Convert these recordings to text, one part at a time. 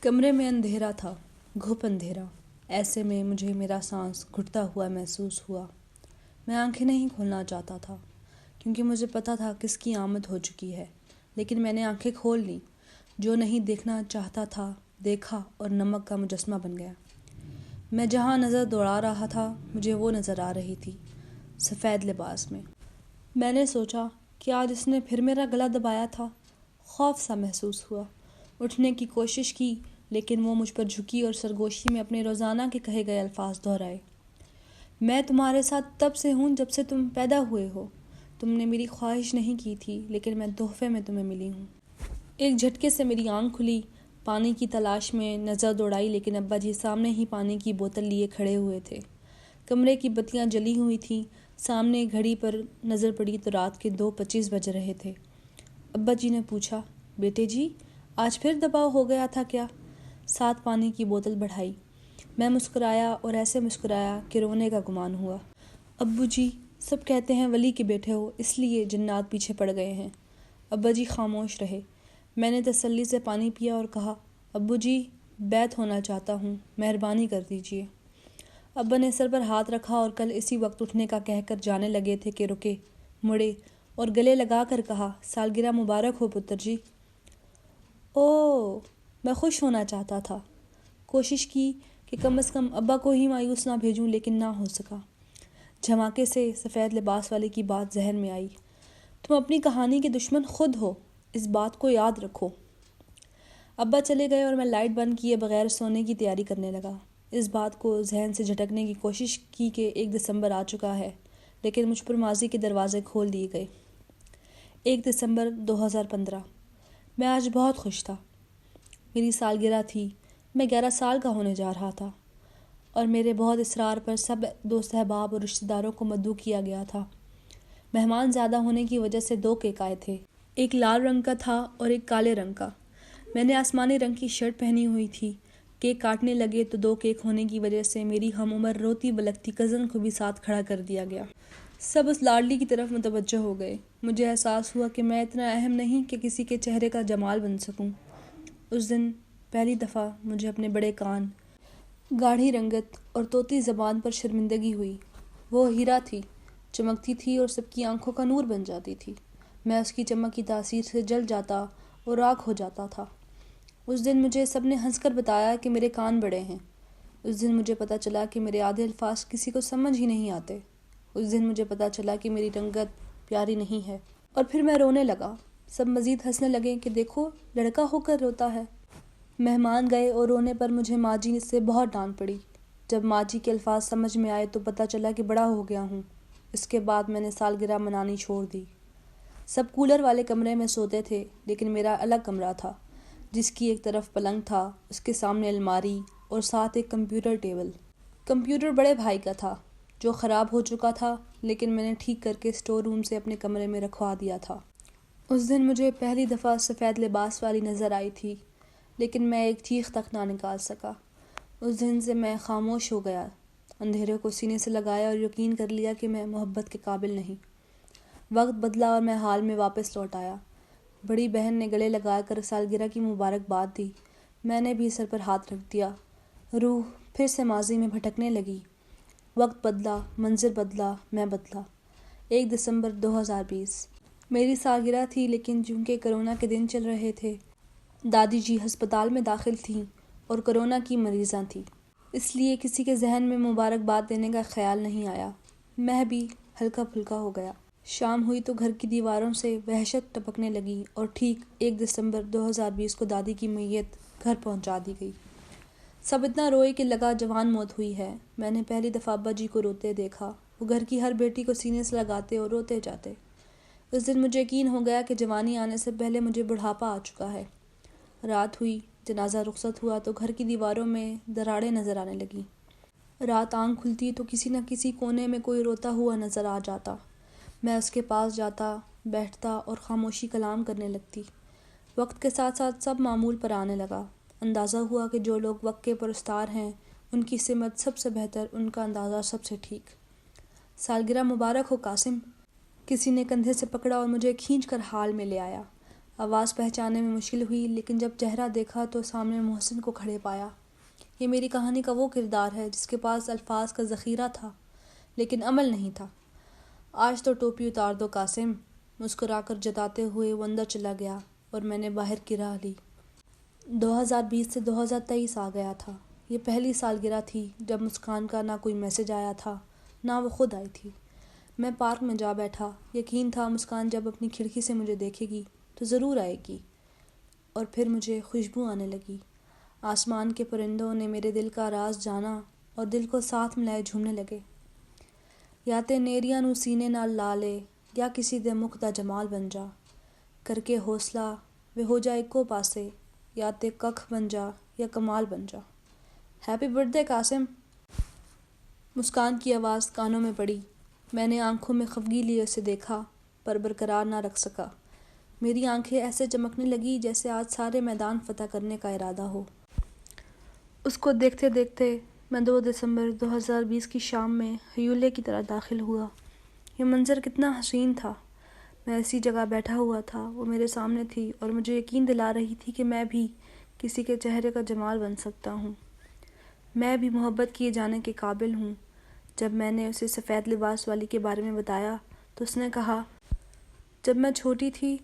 کمرے میں اندھیرا تھا، گھپ اندھیرا۔ ایسے میں مجھے میرا سانس گھٹتا ہوا محسوس ہوا۔ میں آنکھیں نہیں کھولنا چاہتا تھا کیونکہ مجھے پتا تھا کس کی آمد ہو چکی ہے، لیکن میں نے آنکھیں کھول لیں۔ جو نہیں دیکھنا چاہتا تھا دیکھا اور نمک کا مجسمہ بن گیا۔ میں جہاں نظر دوڑا رہا تھا مجھے وہ نظر آ رہی تھی، سفید لباس میں۔ میں نے سوچا کہ آج اس نے پھر میرا گلا دبایا تھا۔ خوف سا محسوس ہوا۔ اٹھنے کی کوشش کی لیکن وہ مجھ پر جھکی اور سرگوشی میں اپنے روزانہ کے کہے گئے الفاظ دہرائے۔ میں تمہارے ساتھ تب سے ہوں جب سے تم پیدا ہوئے ہو۔ تم نے میری خواہش نہیں کی تھی لیکن میں تحفے میں تمہیں ملی ہوں۔ ایک جھٹکے سے میری آنکھ کھلی۔ پانی کی تلاش میں نظر دوڑائی لیکن ابا جی سامنے ہی پانی کی بوتل لیے کھڑے ہوئے تھے۔ کمرے کی بتیاں جلی ہوئی تھیں۔ سامنے گھڑی پر نظر پڑی تو رات کے 2:25 بج رہے تھے۔ ابا جی نے پوچھا، بیٹے جی آج پھر دباؤ ہو گیا تھا کیا؟ ساتھ پانی کی بوتل بڑھائی۔ میں مسکرایا اور ایسے مسکرایا کہ رونے کا گمان ہوا۔ ابو جی سب کہتے ہیں ولی کے بیٹے ہو اس لیے جنات پیچھے پڑ گئے ہیں۔ ابا جی خاموش رہے۔ میں نے تسلی سے پانی پیا اور کہا، ابو جی بیت ہونا چاہتا ہوں، مہربانی کر دیجیے۔ ابا نے سر پر ہاتھ رکھا اور کل اسی وقت اٹھنے کا کہہ کر جانے لگے تھے کہ رکے، مڑے اور گلے لگا کر کہا، سالگرہ مبارک ہو پتر جی۔ اوہ، میں خوش ہونا چاہتا تھا۔ کوشش کی کہ کم از کم ابا کو ہی مایوس نہ بھیجوں لیکن نہ ہو سکا۔ جھماکے سے سفید لباس والے کی بات ذہن میں آئی، تم اپنی کہانی کے دشمن خود ہو، اس بات کو یاد رکھو۔ ابا چلے گئے اور میں لائٹ بند کیے بغیر سونے کی تیاری کرنے لگا۔ اس بات کو ذہن سے جھٹکنے کی کوشش کی کہ 1 دسمبر آ چکا ہے لیکن مجھ پر ماضی کے دروازے کھول دیے گئے۔ 1 دسمبر 2015۔ میں آج بہت خوش تھا۔ میری سالگرہ تھی۔ میں 11 سال کا ہونے جا رہا تھا اور میرے بہت اصرار پر سب دوست احباب اور رشتہ داروں کو مدعو کیا گیا تھا۔ مہمان زیادہ ہونے کی وجہ سے 2 کیک آئے تھے، ایک لال رنگ کا تھا اور ایک کالے رنگ کا۔ میں نے آسمانی رنگ کی شرٹ پہنی ہوئی تھی۔ کیک کاٹنے لگے تو 2 کیک ہونے کی وجہ سے میری ہم عمر روتی بلکتی کزن کو بھی ساتھ کھڑا کر دیا گیا۔ سب اس لاڈلی کی طرف متوجہ ہو گئے۔ مجھے احساس ہوا کہ میں اتنا اہم نہیں کہ کسی کے چہرے کا جمال بن سکوں۔ اس دن پہلی دفعہ مجھے اپنے بڑے کان، گاڑھی رنگت اور طوطی زبان پر شرمندگی ہوئی۔ وہ ہیرا تھی، چمکتی تھی اور سب کی آنکھوں کا نور بن جاتی تھی۔ میں اس کی چمک کی تاثیر سے جل جاتا اور راکھ ہو جاتا تھا۔ اس دن مجھے سب نے ہنس کر بتایا کہ میرے کان بڑے ہیں۔ اس دن مجھے پتہ چلا کہ میرے آدھے الفاظ کسی کو سمجھ ہی نہیں آتے۔ اس دن مجھے پتہ چلا کہ میری رنگت پیاری نہیں ہے اور پھر میں رونے لگا۔ سب مزید ہنسنے لگے کہ دیکھو لڑکا ہو کر روتا ہے۔ مہمان گئے اور رونے پر مجھے ماں جی سے بہت ڈانٹ پڑی۔ جب ماں جی کے الفاظ سمجھ میں آئے تو پتہ چلا کہ بڑا ہو گیا ہوں۔ اس کے بعد میں نے سالگرہ منانی چھوڑ دی۔ سب کولر والے کمرے میں سوتے تھے لیکن میرا الگ کمرہ تھا جس کی ایک طرف پلنگ تھا، اس کے سامنے الماری اور ساتھ ایک کمپیوٹر ٹیبل۔ کمپیوٹر بڑے بھائی کا تھا جو خراب ہو چکا تھا لیکن میں نے ٹھیک کر کے اسٹور روم سے اپنے کمرے میں رکھوا دیا تھا۔ اس دن مجھے پہلی دفعہ سفید لباس والی نظر آئی تھی لیکن میں ایک چیخ تک نہ نکال سکا۔ اس دن سے میں خاموش ہو گیا، اندھیرے کو سینے سے لگایا اور یقین کر لیا کہ میں محبت کے قابل نہیں۔ وقت بدلا اور میں حال میں واپس لوٹ آیا۔ بڑی بہن نے گلے لگا کر سالگرہ کی مبارکباد دی۔ میں نے بھی سر پر ہاتھ رکھ دیا۔ روح پھر سے ماضی میں بھٹکنے لگی۔ وقت بدلا، منظر بدلا، میں بدلا۔ 1 دسمبر 2020۔ میری سالگرہ تھی لیکن چونکہ کرونا کے دن چل رہے تھے، دادی جی ہسپتال میں داخل تھیں اور کرونا کی مریضاں تھیں، اس لیے کسی کے ذہن میں مبارکباد دینے کا خیال نہیں آیا۔ میں بھی ہلکا پھلکا ہو گیا۔ شام ہوئی تو گھر کی دیواروں سے وحشت ٹپکنے لگی اور ٹھیک 1 دسمبر 2020 کو دادی کی میت گھر پہنچا دی گئی۔ سب اتنا روئے کہ لگا جوان موت ہوئی ہے۔ میں نے پہلی دفعہ ابا جی کو روتے دیکھا۔ وہ گھر کی ہر بیٹی کو سینے سے لگاتے اور روتے جاتے۔ اس دن مجھے یقین ہو گیا کہ جوانی آنے سے پہلے مجھے بڑھاپا آ چکا ہے۔ رات ہوئی، جنازہ رخصت ہوا تو گھر کی دیواروں میں دراڑیں نظر آنے لگیں۔ رات آنکھ کھلتی تو کسی نہ کسی کونے میں کوئی روتا ہوا نظر آ جاتا۔ میں اس کے پاس جاتا، بیٹھتا اور خاموشی کلام کرنے لگتی۔ وقت کے ساتھ ساتھ سب معمول پر آنے لگا۔ اندازہ ہوا کہ جو لوگ وقت کے پرستار ہیں ان کی سمت سب سے بہتر، ان کا اندازہ سب سے ٹھیک۔ سالگرہ مبارک ہو قاسم۔ کسی نے کندھے سے پکڑا اور مجھے کھینچ کر حال میں لے آیا۔ آواز پہچاننے میں مشکل ہوئی، لیکن جب چہرہ دیکھا تو سامنے محسن کو کھڑے پایا۔ یہ میری کہانی کا وہ کردار ہے جس کے پاس الفاظ کا ذخیرہ تھا لیکن عمل نہیں تھا۔ آج تو ٹوپی اتار دو قاسم، مسکرا کر جتاتے ہوئے وہ اندر چلا گیا اور میں نے باہر کی راہ لی۔ 2020 سے 2023 آ گیا تھا۔ یہ پہلی سالگرہ تھی جب مسکان کا نہ کوئی میسج آیا تھا نہ وہ خود آئی تھی۔ میں پارک میں جا بیٹھا، یقین تھا مسکان جب اپنی کھڑکی سے مجھے دیکھے گی تو ضرور آئے گی، اور پھر مجھے خوشبو آنے لگی۔ آسمان کے پرندوں نے میرے دل کا راز جانا اور دل کو ساتھ ملائے جھومنے لگے۔ یا تے نیریاں نو سینے نال لا لے، یا کسی دے مکھ دا جمال بن جا، کر کے حوصلہ وے ہو جا اکو پاسے، یا تے ککھ بن جا یا کمال بن جا۔ Happy birthday Qasim. Muskan کی آواز کانوں میں پڑی۔ میں نے آنکھوں میں خفگی لیے اسے دیکھا پر برقرار نہ رکھ سکا۔ میری آنکھیں ایسے چمکنے لگی جیسے آج سارے میدان فتح کرنے کا ارادہ ہو۔ اس کو دیکھتے دیکھتے میں 2 دسمبر 2020 کی شام میں ہیولے کی طرح داخل ہوا۔ یہ منظر کتنا حسین تھا۔ میں ایسی جگہ بیٹھا ہوا تھا، وہ میرے سامنے تھی اور مجھے یقین دلا رہی تھی کہ میں بھی کسی کے چہرے کا جمال بن سکتا ہوں، میں بھی محبت کیے جانے کے قابل ہوں۔ جب میں نے اسے سفید لباس والی کے بارے میں بتایا تو اس نے کہا، جب میں چھوٹی تھی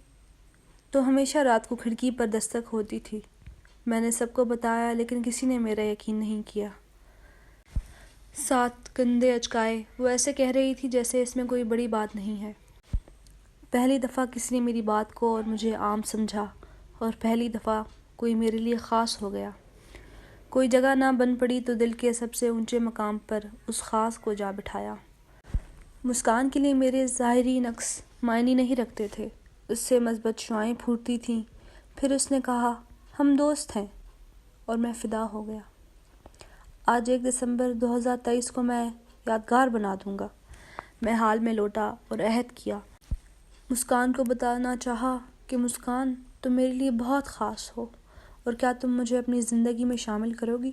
تو ہمیشہ رات کو کھڑکی پر دستک ہوتی تھی۔ میں نے سب کو بتایا لیکن کسی نے میرا یقین نہیں کیا۔ ساتھ کندھے اچکائے وہ ایسے کہہ رہی تھی جیسے اس میں کوئی بڑی بات نہیں ہے۔ پہلی دفعہ کسی نے میری بات کو اور مجھے عام سمجھا، اور پہلی دفعہ کوئی میرے لیے خاص ہو گیا۔ کوئی جگہ نہ بن پڑی تو دل کے سب سے اونچے مقام پر اس خاص کو جا بٹھایا۔ مسکان کے لیے میرے ظاہری نقص معنی نہیں رکھتے تھے، اس سے مثبت شعاعیں پھوٹتی تھیں۔ پھر اس نے کہا، ہم دوست ہیں، اور میں فدا ہو گیا۔ آج 1 دسمبر 2023 کو میں یادگار بنا دوں گا۔ میں حال میں لوٹا اور عہد کیا۔ مسکان کو بتانا چاہا کہ مسکان، تم میرے لیے بہت خاص ہو، اور کیا تم مجھے اپنی زندگی میں شامل کرو گی؟